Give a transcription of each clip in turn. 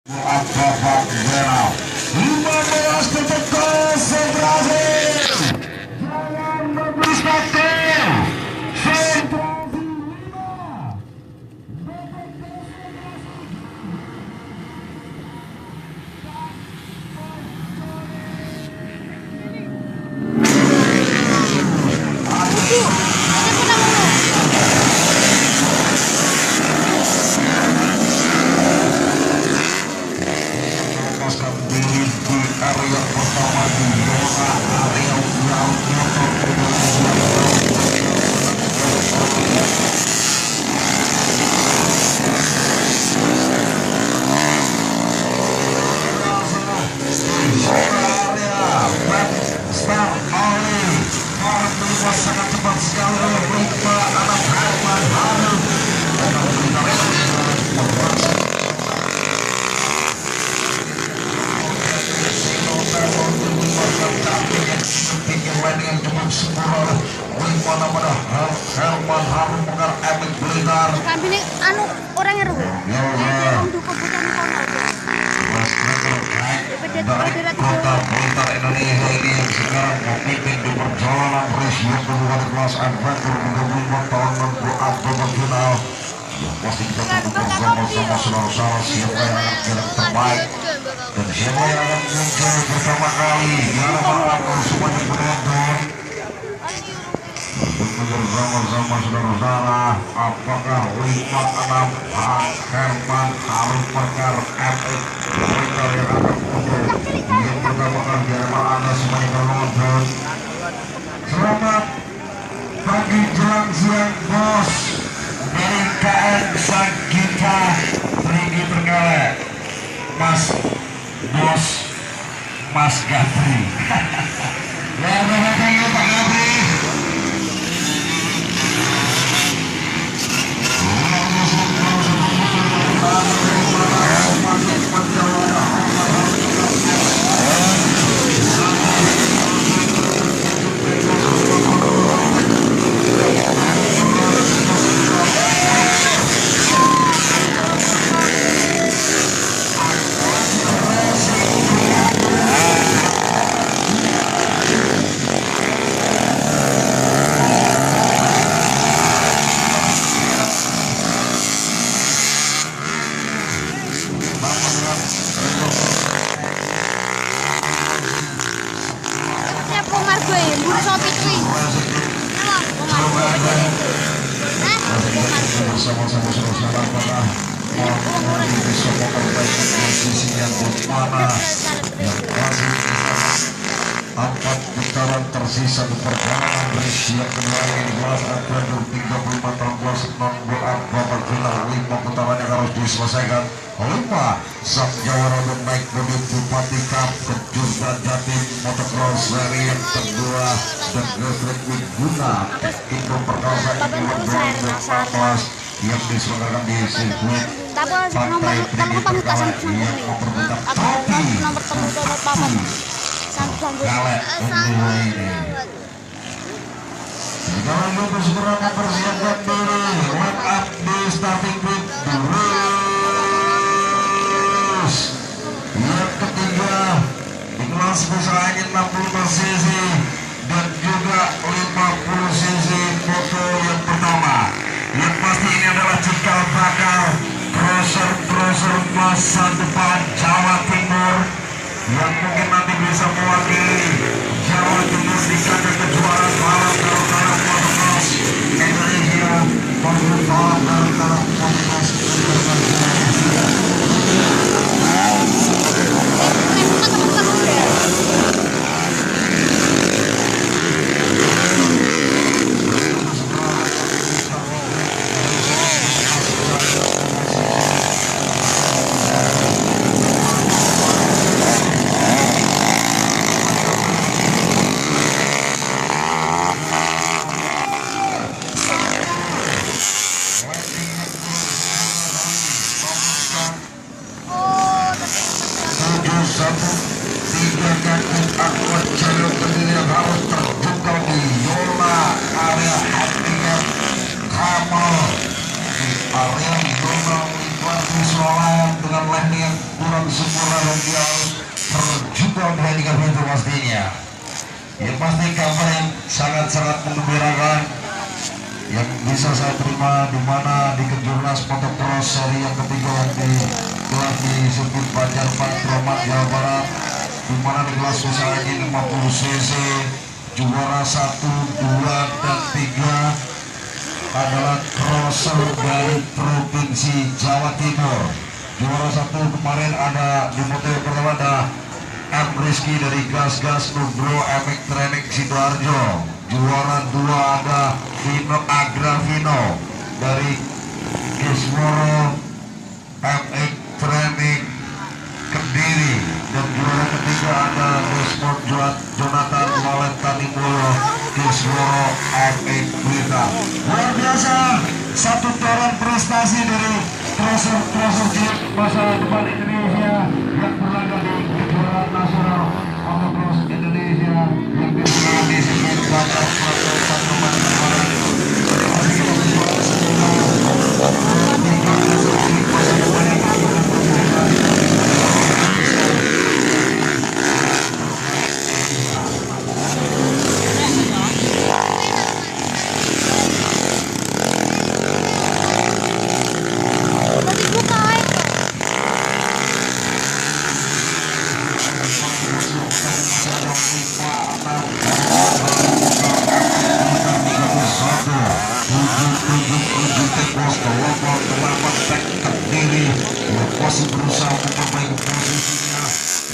Bapak Merah 15 detik konsentrasi, jangan memberi faktor konsentrasi 5 diri di area pertama di zona area yang motor start oleh para peluang sangat cepat sekali oleh Lima anak Herman Harun. Dengan jemput sepuluh Lima nama Herman Harun Mekar Epic Blitar kambing anu orangnya ruh dari kota Blitar Indonesia ini yang sekarang memimpin di perjalanan race yang kedua di kelas adventure 35 tahun menentukan final yang pasti kita tunggu bersama saudara-saudara siapa yang akan jalan terbaik dan siapa yang akan muncul pertama kali di hadapan aku semuanya penonton. Bersama-sama saudara-saudara, apakah 56 Herman Harun Mekar Epic Blitar yang akan muncul yang pertama kali di hadapan Anda semuanya penonton. Selamat pagi jelang siang bos dari KM Sagita Tinggi Terenggalek, Mas Bos Mas Gabri. Ya, thank you Pak Gabri. Bersama-sama saudara para bisa memperbaiki posisi yang mana yang masih empat putaran tersisa di perjalanan race yang kedua ini kelas adventure 35 tahun kelas 6 babak final 5 putaran yang harus diselesaikan. 5 sang jawara dan naik bodi Bupati Cup Kejurda Jatim Motocross seri yang kedua dan Gresrek Wiguna Indo Perkasa ini 2014 yang diselenggarakan di sirkuit Pantai Tinggi Terenggalek yang memperebutkan topi Galek kedua ini. Jangan lupa segera mempersiapkan diri, line up di starting grid terus. Yang ketiga di kelas besar angin 65 cc dan juga 50 cc moto yang pertama. Yang pasti ini adalah cikal bakal crosser masa depan Jawa Timur yang mungkin nanti bisa mewakili Jawa Timur di kancah kejuaraan balap karung motocross Indonesia maupun balap karung motocross Indonesia. Tiga kaki aqua jalur kediri yang harus terjungkal di zona area happiness Kamal di area zona Wibati Solayan dengan landing yang kurang sempurna dan dia harus terjebak di handicap itu pastinya. Ya pasti kabar yang sangat-sangat menggembirakan yang bisa saya terima di mana di Kejurnas Motocross seri yang ketiga yang digelar di sirkuit Banjar Patromat Jawa Barat, di mana di kelas usaha ini 50 cc juara 1, 2, dan 3 adalah crosser dari Provinsi Jawa Timur. Juara 1 kemarin ada di motor pertama ada M Rizky dari Gas Gas Nugro Training Sidoarjo. Juara 2 ada Vino Agravino dari Kisworo MX Training Kediri, dan juara ketiga ada Desmond Jonathan Valentani Mulyo Kisworo MX Blitar. Luar biasa, satu toran prestasi dari crosser masa depan Indonesia yang berlaga di kejuaraan nasional motocross Indonesia yang digelar di sirkuit Banjar Patromat Jawa Barat. Masih berusaha memperbaiki posisinya,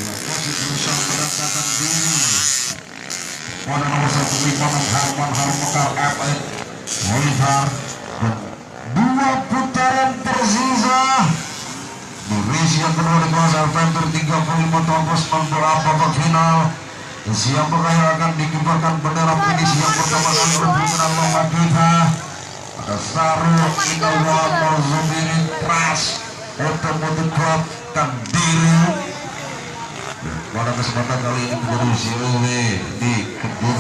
masih berusaha mendapatkan diri pada nomor 1 Limanan Harman Harmokar FX Oliver. Dan 2 putaran tersisa di race yang kedua di kelas Adventure 35 tahun babak final. Siapakah yang akan dikibarkan bendera finish yang pertama kali berpimpinan lomba kita? Ada Saru Inawa Marzubiri Trust Automotive Club Kediri. Pada kesempatan kali ini menjadi COW di Kebun